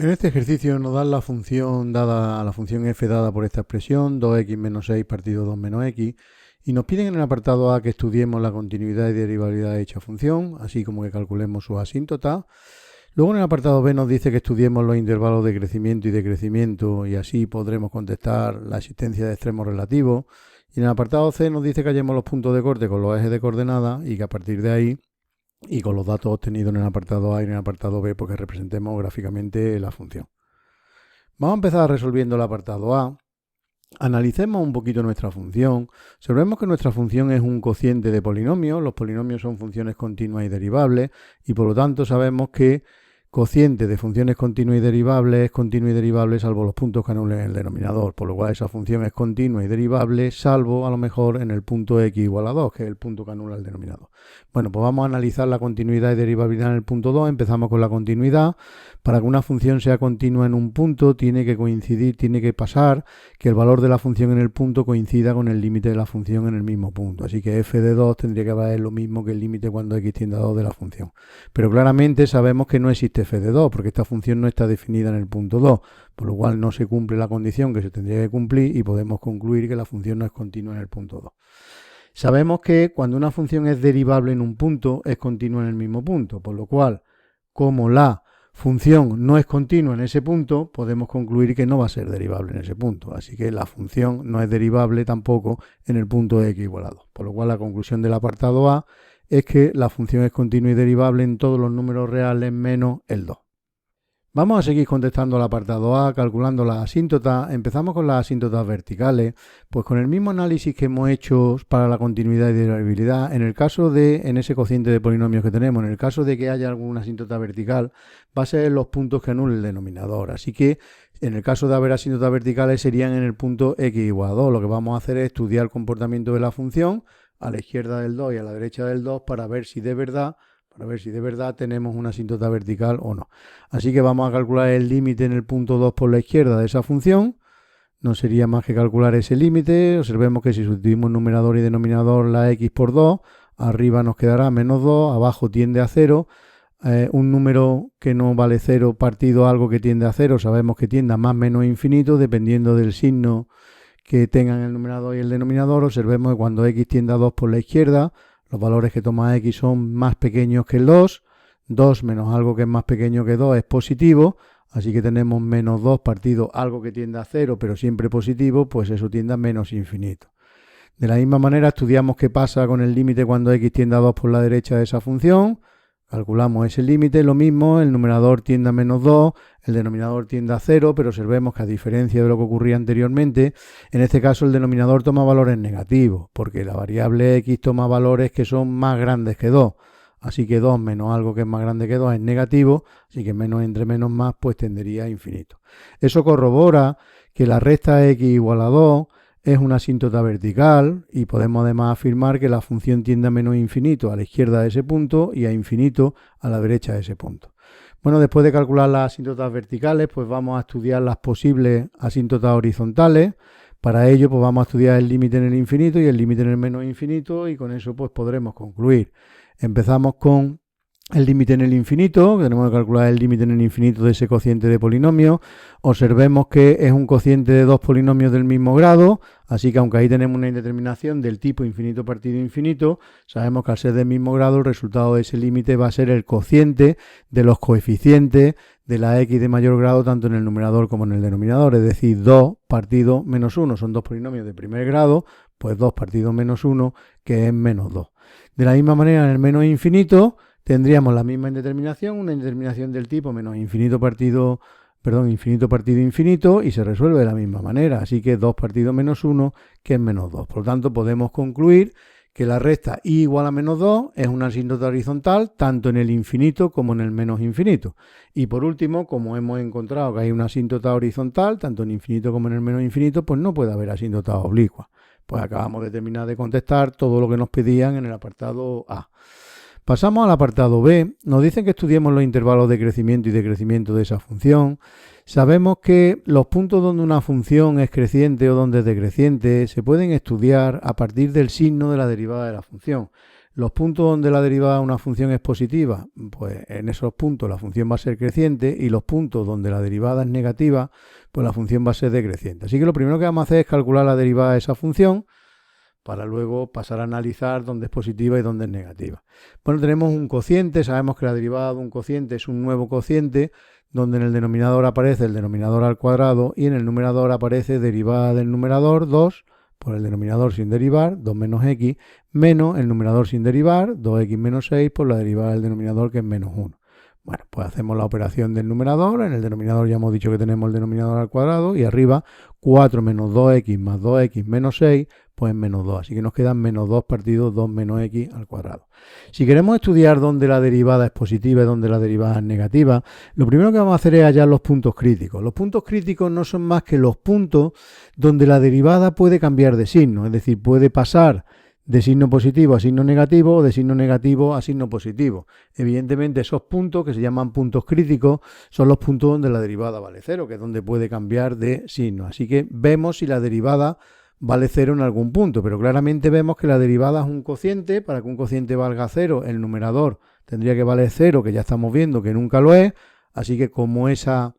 En este ejercicio nos dan la función dada a la función f dada por esta expresión, 2x menos 6 partido 2 menos x, y nos piden en el apartado A que estudiemos la continuidad y derivabilidad de dicha función, así como que calculemos su asíntota. Luego en el apartado B nos dice que estudiemos los intervalos de crecimiento y decrecimiento, y así podremos contestar la existencia de extremos relativos. Y en el apartado C nos dice que hallemos los puntos de corte con los ejes de coordenadas y que a partir de ahí, y con los datos obtenidos en el apartado A y en el apartado B, pues que representemos gráficamente la función. Vamos a empezar resolviendo el apartado A. Analicemos un poquito nuestra función. Observemos que nuestra función es un cociente de polinomios. Los polinomios son funciones continuas y derivables y por lo tanto sabemos que cociente de funciones continuas y derivables es continuo y derivable salvo los puntos que anulen el denominador, por lo cual esa función es continua y derivable salvo a lo mejor en el punto x igual a 2, que es el punto que anula el denominador. Bueno, pues vamos a analizar la continuidad y derivabilidad en el punto 2. Empezamos con la continuidad. Para que una función sea continua en un punto tiene que coincidir, tiene que pasar que el valor de la función en el punto coincida con el límite de la función en el mismo punto. Así que f de 2 tendría que valer lo mismo que el límite cuando x tiende a 2 de la función. Pero claramente sabemos que no existe f de 2 porque esta función no está definida en el punto 2, por lo cual no se cumple la condición que se tendría que cumplir y podemos concluir que la función no es continua en el punto 2. Sabemos que cuando una función es derivable en un punto es continua en el mismo punto, por lo cual, como la función no es continua en ese punto, podemos concluir que no va a ser derivable en ese punto. Así que la función no es derivable tampoco en el punto x igual a 2. Por lo cual la conclusión del apartado A es que la función es continua y derivable en todos los números reales menos el 2. Vamos a seguir contestando al apartado A, calculando las asíntotas. Empezamos con las asíntotas verticales, pues con el mismo análisis que hemos hecho para la continuidad y derivabilidad, en ese cociente de polinomios que tenemos, en el caso de que haya alguna asíntota vertical, va a ser en los puntos que anule el denominador. Así que en el caso de haber asíntotas verticales serían en el punto x igual a 2. Lo que vamos a hacer es estudiar el comportamiento de la función a la izquierda del 2 y a la derecha del 2 para ver si de verdad tenemos una asíntota vertical o no. Así que vamos a calcular el límite en el punto 2 por la izquierda de esa función. No sería más que calcular ese límite. Observemos que si sustituimos numerador y denominador la x por 2, arriba nos quedará menos 2, abajo tiende a 0. Un número que no vale 0 partido algo que tiende a 0, sabemos que tiende a más menos infinito, dependiendo del signo que tengan el numerador y el denominador. Observemos que cuando x tiende a 2 por la izquierda, los valores que toma x son más pequeños que el 2. 2 menos algo que es más pequeño que 2 es positivo. Así que tenemos menos 2 partido algo que tiende a 0, pero siempre positivo, pues eso tiende a menos infinito. De la misma manera estudiamos qué pasa con el límite cuando x tiende a 2 por la derecha de esa función. Calculamos ese límite, lo mismo, el numerador tiende a menos 2, el denominador tiende a 0, pero observemos que a diferencia de lo que ocurría anteriormente, en este caso el denominador toma valores negativos, porque la variable x toma valores que son más grandes que 2. Así que 2 menos algo que es más grande que 2 es negativo, así que menos entre menos más pues tendería a infinito. Eso corrobora que la recta x igual a 2 es una asíntota vertical y podemos además afirmar que la función tiende a menos infinito a la izquierda de ese punto y a infinito a la derecha de ese punto. Bueno, después de calcular las asíntotas verticales, pues vamos a estudiar las posibles asíntotas horizontales. Para ello, pues vamos a estudiar el límite en el infinito y el límite en el menos infinito y con eso pues podremos concluir. Empezamos con el límite en el infinito, que tenemos que calcular el límite en el infinito de ese cociente de polinomios. Observemos que es un cociente de dos polinomios del mismo grado, así que aunque ahí tenemos una indeterminación del tipo infinito partido infinito, sabemos que al ser del mismo grado el resultado de ese límite va a ser el cociente de los coeficientes de la x de mayor grado tanto en el numerador como en el denominador, es decir, 2 partido menos 1, son dos polinomios de primer grado, pues 2 partido menos 1, que es menos 2. De la misma manera en el menos infinito, tendríamos la misma indeterminación, una indeterminación del tipo menos infinito partido infinito y se resuelve de la misma manera. Así que 2 partido menos 1 que es menos 2. Por lo tanto podemos concluir que la recta y igual a menos 2 es una asíntota horizontal tanto en el infinito como en el menos infinito. Y por último, como hemos encontrado que hay una asíntota horizontal tanto en infinito como en el menos infinito, pues no puede haber asíntotas oblicuas. Pues acabamos de terminar de contestar todo lo que nos pedían en el apartado A. Pasamos al apartado B. Nos dicen que estudiemos los intervalos de crecimiento y decrecimiento de esa función. Sabemos que los puntos donde una función es creciente o donde es decreciente se pueden estudiar a partir del signo de la derivada de la función. Los puntos donde la derivada de una función es positiva, pues en esos puntos la función va a ser creciente, y los puntos donde la derivada es negativa, pues la función va a ser decreciente. Así que lo primero que vamos a hacer es calcular la derivada de esa función para luego pasar a analizar dónde es positiva y dónde es negativa. Bueno, tenemos un cociente, sabemos que la derivada de un cociente es un nuevo cociente, donde en el denominador aparece el denominador al cuadrado y en el numerador aparece derivada del numerador 2 por el denominador sin derivar, 2 menos x, menos el numerador sin derivar, 2x menos 6 por la derivada del denominador, que es menos 1. Bueno, pues hacemos la operación del numerador. En el denominador ya hemos dicho que tenemos el denominador al cuadrado, y arriba 4 menos 2x más 2x menos 6, pues menos 2. Así que nos quedan menos 2 partido 2 menos x al cuadrado. Si queremos estudiar dónde la derivada es positiva y dónde la derivada es negativa, lo primero que vamos a hacer es hallar los puntos críticos. Los puntos críticos no son más que los puntos donde la derivada puede cambiar de signo, es decir, puede pasar de signo positivo a signo negativo o de signo negativo a signo positivo. Evidentemente, esos puntos, que se llaman puntos críticos, son los puntos donde la derivada vale 0, que es donde puede cambiar de signo. Así que vemos si la derivada vale 0 en algún punto, pero claramente vemos que la derivada es un cociente. Para que un cociente valga 0, el numerador tendría que valer 0, que ya estamos viendo que nunca lo es. Así que como esa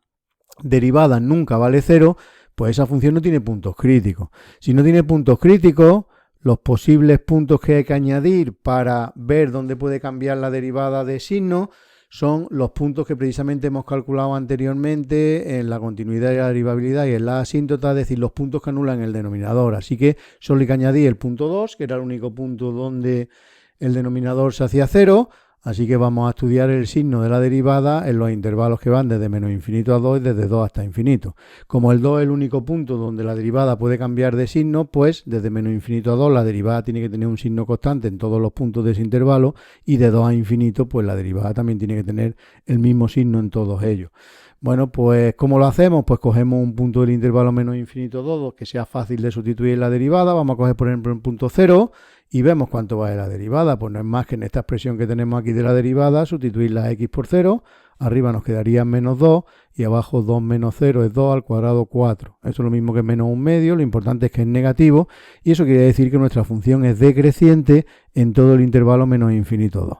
derivada nunca vale 0, pues esa función no tiene puntos críticos. Si no tiene puntos críticos, los posibles puntos que hay que añadir para ver dónde puede cambiar la derivada de signo son los puntos que precisamente hemos calculado anteriormente en la continuidad y la derivabilidad y en la asíntota, es decir, los puntos que anulan el denominador. Así que solo hay que añadir el punto 2, que era el único punto donde el denominador se hacía 0. Así que vamos a estudiar el signo de la derivada en los intervalos que van desde menos infinito a 2 y desde 2 hasta infinito. Como el 2 es el único punto donde la derivada puede cambiar de signo, pues desde menos infinito a 2 la derivada tiene que tener un signo constante en todos los puntos de ese intervalo, y de 2 a infinito pues la derivada también tiene que tener el mismo signo en todos ellos. Bueno, pues ¿cómo lo hacemos? Pues cogemos un punto del intervalo menos infinito 2 que sea fácil de sustituir en la derivada. Vamos a coger, por ejemplo, el punto 0 y vemos cuánto vale la derivada. Pues no es más que en esta expresión que tenemos aquí de la derivada, sustituir la x por 0. Arriba nos quedaría menos 2 y abajo 2 menos 0 es 2 al cuadrado 4. Eso es lo mismo que menos 1/2. Lo importante es que es negativo, y eso quiere decir que nuestra función es decreciente en todo el intervalo menos infinito 2.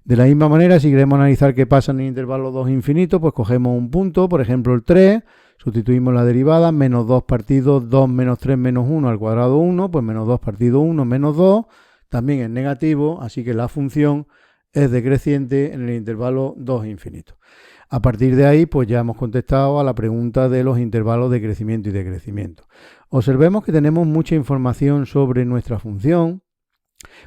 De la misma manera, si queremos analizar qué pasa en el intervalo 2 infinito, pues cogemos un punto, por ejemplo el 3, sustituimos la derivada, menos 2 partido 2 menos 3 menos 1 al cuadrado 1, pues menos 2 partido 1 menos 2, también es negativo, así que la función es decreciente en el intervalo 2 infinito. A partir de ahí, pues ya hemos contestado a la pregunta de los intervalos de crecimiento y decrecimiento. Observemos que tenemos mucha información sobre nuestra función,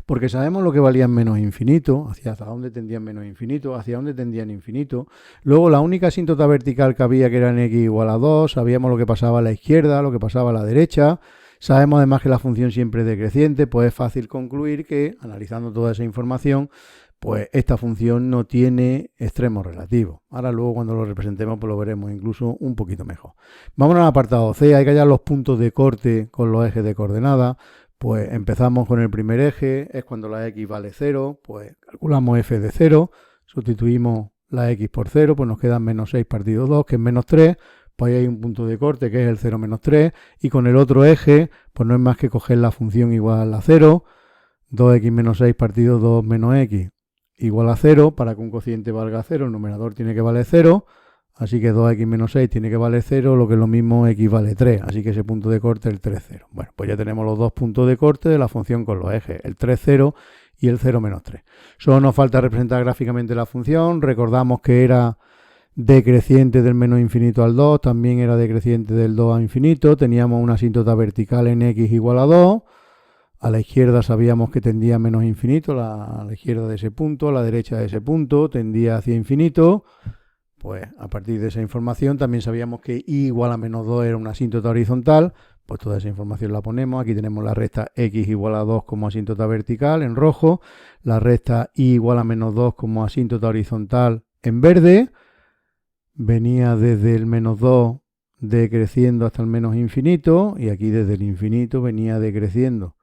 porque sabemos lo que valían menos infinito, hacia dónde tendían menos infinito, hacia dónde tendían infinito. Luego la única asíntota vertical que había, que era en x igual a 2, sabíamos lo que pasaba a la izquierda, lo que pasaba a la derecha. Sabemos además que la función siempre es decreciente, pues es fácil concluir que, analizando toda esa información, pues esta función no tiene extremos relativos. Ahora luego cuando lo representemos pues lo veremos incluso un poquito mejor. Vámonos al apartado C, hay que hallar los puntos de corte con los ejes de coordenadas. Pues empezamos con el primer eje, es cuando la x vale 0, pues calculamos f de 0, sustituimos la x por 0, pues nos queda menos 6 partido 2, que es menos 3, pues ahí hay un punto de corte que es el 0 menos 3, y con el otro eje, pues no es más que coger la función igual a 0, 2x menos 6 partido 2 menos x igual a 0, para que un cociente valga 0, el numerador tiene que valer 0, así que 2x menos 6 tiene que valer 0, lo que es lo mismo x vale 3, así que ese punto de corte es el 3, 0. Bueno, pues ya tenemos los dos puntos de corte de la función con los ejes, el 3, 0 y el 0 menos 3. Solo nos falta representar gráficamente la función. Recordamos que era decreciente del menos infinito al 2, también era decreciente del 2 a infinito, teníamos una asíntota vertical en x igual a 2, a la izquierda sabíamos que tendía a menos infinito, a la izquierda de ese punto, a la derecha de ese punto, tendía hacia infinito. Pues a partir de esa información también sabíamos que y igual a menos 2 era una asíntota horizontal, pues toda esa información la ponemos. Aquí tenemos la recta x igual a 2 como asíntota vertical en rojo, la recta y igual a menos 2 como asíntota horizontal en verde. Venía desde el menos 2 decreciendo hasta el menos infinito, y aquí desde el infinito venía decreciendo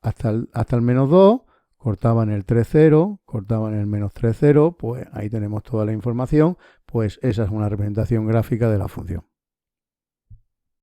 hasta el menos 2, cortaban el 3, 0, cortaban el menos 3, 0, pues ahí tenemos toda la información, pues esa es una representación gráfica de la función.